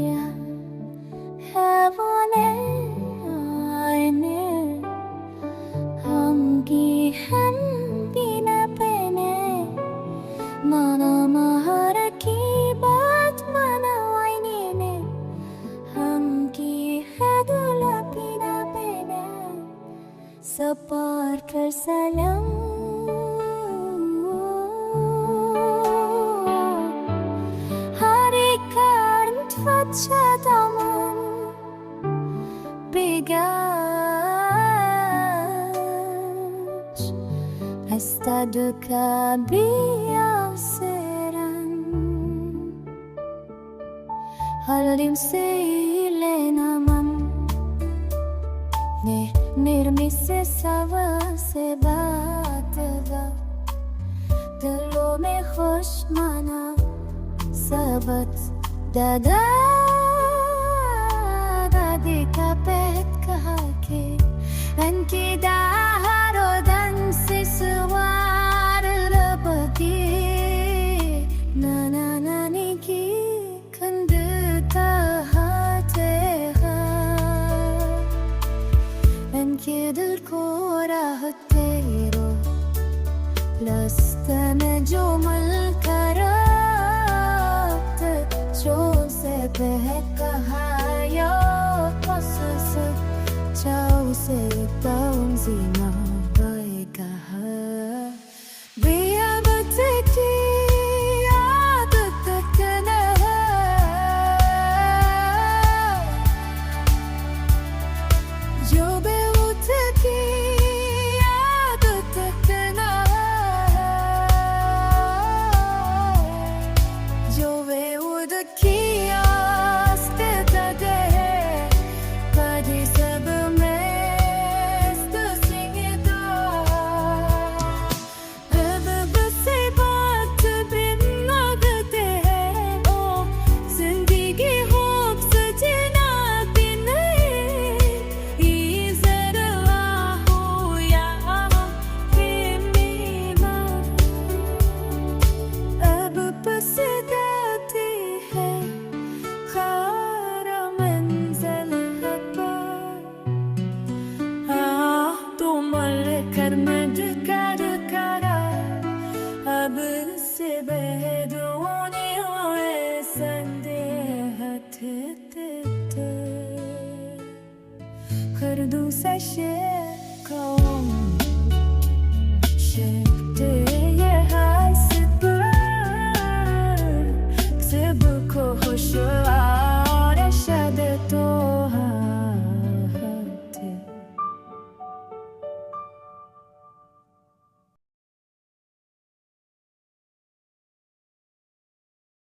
दिया है वो ने आईने हमकी हम बिना पहने mana mahara की बात माना आईने ने हमकी है दूल्हा बिना पहने सपार कर सलाम 찾아담은 bigas hasta duka biyaseran halim seyle naman ne nirmi se sava se baat ga dilo mein khush mana sabat दादा दादी का पेट कहा के अनकी दारो दन से सवार लपकी नाना नानी की खंड हाथे अनके दिल को राहत तेरो लस्त में जो मल करा जो से कहा यो पसस चाव से ताऊं जीना बाय कहा बिया बच्चे की आदत न है जो बेउठ की आदत न है जो बेउठ की अब से बेदोनी होए संदेह थे हर दूसरा शेकों शेकते ये हंस पर सब को खुश